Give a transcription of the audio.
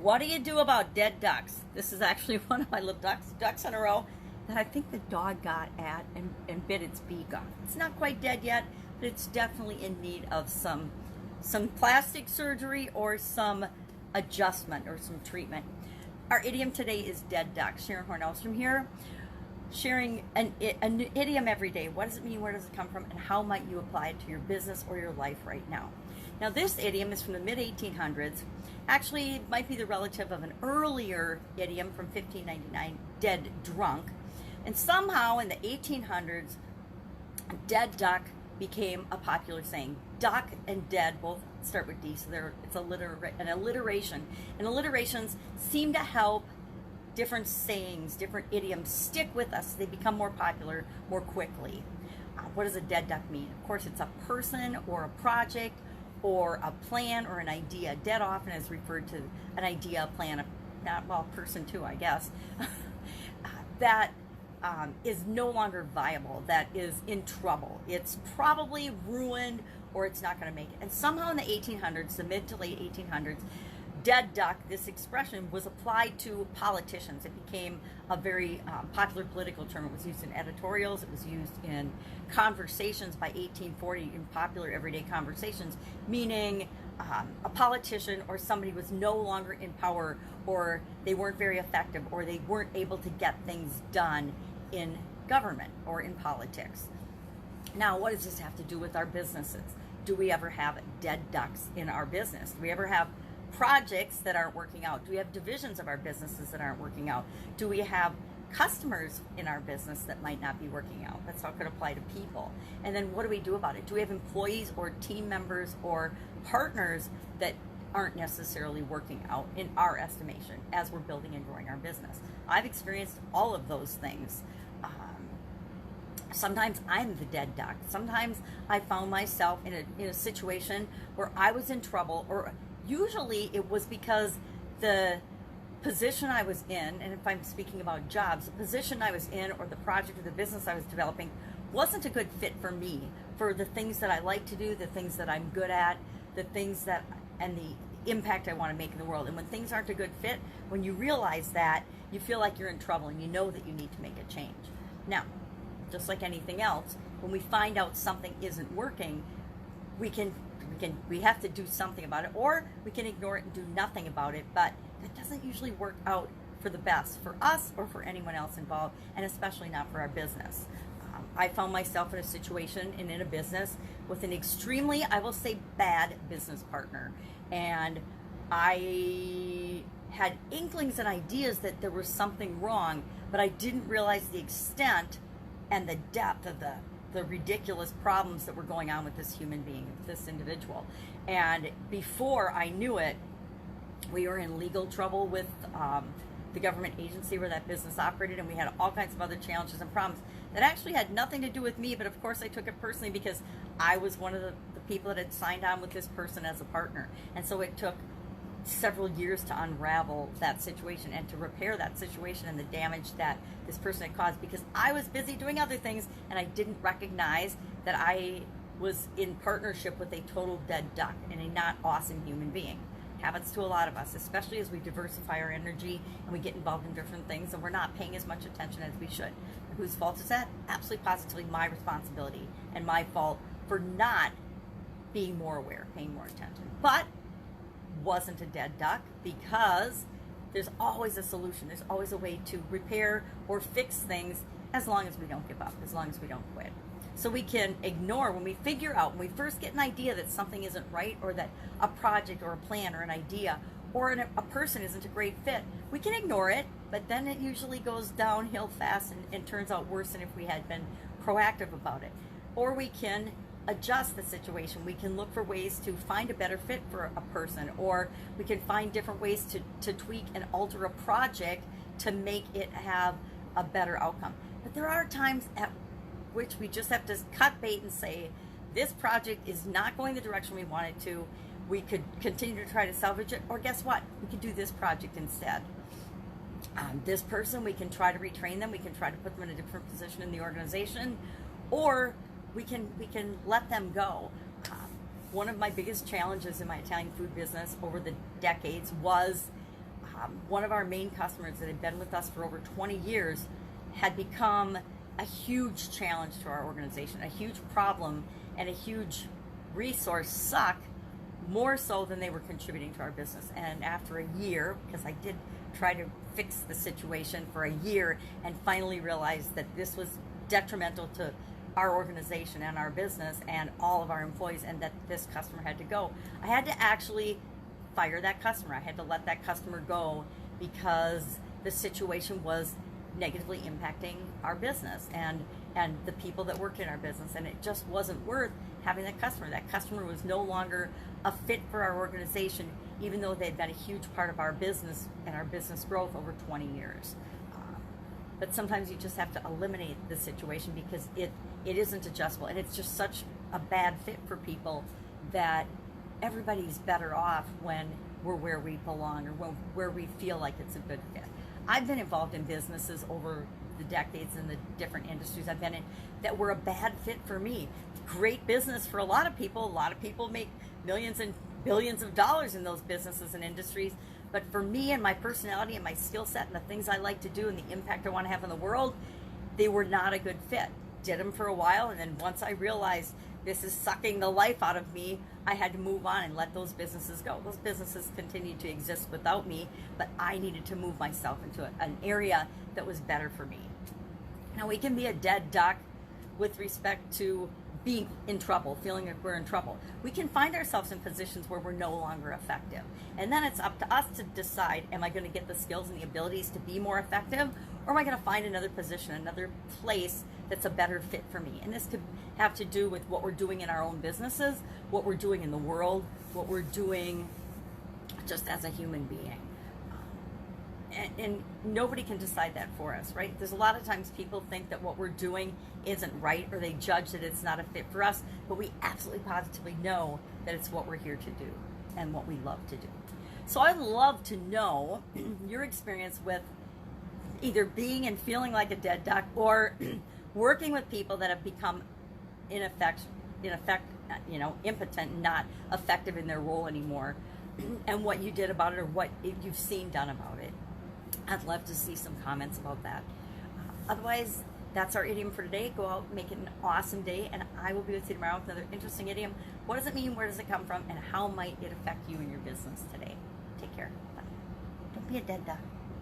What do you do about dead ducks? This is actually one of my little ducks in a row that I think the dog got at and bit its beak off. It's not quite dead yet, but it's definitely in need of some plastic surgery or some adjustment or some treatment. Our idiom today is dead duck. Sharon Horne-Ellstrom here, sharing an idiom every day. What does it mean? Where does it come from? And how might you apply it to your business or your life right now? Now, this idiom is from the mid-1800s. Actually, it might be the relative of an earlier idiom from 1599, dead drunk. And somehow in the 1800s, dead duck became a popular saying. Duck and dead both start with D, so it's an alliteration. And alliterations seem to help different sayings, different idioms stick with us. They become more popular more quickly. What does a dead duck mean? Of course, it's a person or a project or a plan or an idea. Dead often is referred to an idea, a plan, person too, I guess, that is no longer viable, that is in trouble. It's probably ruined or it's not going to make it. And somehow in the 1800s, the mid to late 1800s, dead duck, this expression was applied to politicians. It became a very popular political term. It was used in editorials. It was used in conversations by 1840, in popular everyday conversations, meaning a politician or somebody was no longer in power, or they weren't very effective, or they weren't able to get things done in government or in politics. Now, what does this have to do with our businesses? Do we ever have dead ducks in our business? Do we ever have projects that aren't working out? Do we have divisions of our businesses that aren't working out? Do we have customers in our business that might not be working out? That's how it could apply to people. And then what do we do about it? Do we have employees or team members or partners that aren't necessarily working out in our estimation as we're building and growing our business? I've experienced all of those things. Sometimes I'm the dead duck. Sometimes I found myself in a situation where I was in trouble, or usually it was because the position I was in, and if I'm speaking about jobs, the position I was in or the project or the business I was developing wasn't a good fit for me, for the things that I like to do, the things that I'm good at, the things that, and the impact I want to make in the world. And when things aren't a good fit, when you realize that, you feel like you're in trouble and you know that you need to make a change. Now, just like anything else, when we find out something isn't working, we have to do something about it, or we can ignore it and do nothing about it, but that doesn't usually work out for the best for us or for anyone else involved, and especially not for our business. I found myself in a situation and in a business with an extremely, I will say, bad business partner, and I had inklings and ideas that there was something wrong, but I didn't realize the extent and the depth of the ridiculous problems that were going on with this human being, this individual. And before I knew it, we were in legal trouble with the government agency where that business operated, and we had all kinds of other challenges and problems that actually had nothing to do with me, but of course I took it personally because I was one of the people that had signed on with this person as a partner. And so it took several years to unravel that situation and to repair that situation and the damage that this person had caused, because I was busy doing other things and I didn't recognize that I was in partnership with a total dead duck and a not awesome human being. Happens to a lot of us, especially as we diversify our energy and we get involved in different things and we're not paying as much attention as we should. Whose fault is that? Absolutely positively my responsibility and my fault for not being more aware, paying more attention. But wasn't a dead duck, because there's always a solution. There's always a way to repair or fix things, as long as we don't give up, as long as we don't quit. So we can ignore, when we figure out, when we first get an idea that something isn't right, or that a project or a plan or an idea or a person isn't a great fit, we can ignore it, but then it usually goes downhill fast and turns out worse than if we had been proactive about it. Or we can adjust the situation. We can look for ways to find a better fit for a person, or we can find different ways to tweak and alter a project to make it have a better outcome. But there are times at which we just have to cut bait and say, this project is not going the direction we want it to. We could continue to try to salvage it, or guess what? We could do this project instead. This person, we can try to retrain them. We can try to put them in a different position in the organization, or we can let them go. One of my biggest challenges in my Italian food business over the decades was One of our main customers that had been with us for over 20 years had become a huge challenge to our organization, a huge problem, and a huge resource suck, more so than they were contributing to our business. And after a year, because I did try to fix the situation for a year and finally realized that this was detrimental to our organization and our business and all of our employees, and that this customer had to go, I had to actually fire that customer. I had to let that customer go because the situation was negatively impacting our business and the people that worked in our business, and it just wasn't worth having that customer. That customer was no longer a fit for our organization, even though they'd been a huge part of our business and our business growth over 20 years. But sometimes you just have to eliminate the situation because it isn't adjustable, and it's just such a bad fit for people that everybody's better off when we're where we belong or where we feel like it's a good fit. I've been involved in businesses over the decades in the different industries I've been in that were a bad fit for me. Great business for a lot of people. A lot of people make millions and billions of dollars in those businesses and industries. But for me and my personality and my skill set and the things I like to do and the impact I want to have in the world, they were not a good fit. Did them for a while, and then once I realized this is sucking the life out of me, I had to move on and let those businesses go. Those businesses continued to exist without me, but I needed to move myself into an area that was better for me. Now, we can be a dead duck with respect to being in trouble, feeling like we're in trouble. We can find ourselves in positions where we're no longer effective. And then it's up to us to decide, am I going to get the skills and the abilities to be more effective, or am I going to find another position, another place that's a better fit for me? And this could have to do with what we're doing in our own businesses, what we're doing in the world, what we're doing just as a human being. And nobody can decide that for us, right? There's a lot of times people think that what we're doing isn't right, or they judge that it's not a fit for us, but we absolutely positively know that it's what we're here to do and what we love to do. So I'd love to know your experience with either being and feeling like a dead duck, or working with people that have become in effect, impotent, not effective in their role anymore, and what you did about it, or what you've seen done about it. I'd love to see some comments about that. Otherwise, that's our idiom for today. Go out, make it an awesome day, and I will be with you tomorrow with another interesting idiom. What does it mean? Where does it come from? And how might it affect you in your business today? Take care. Bye. Don't be a dead duck.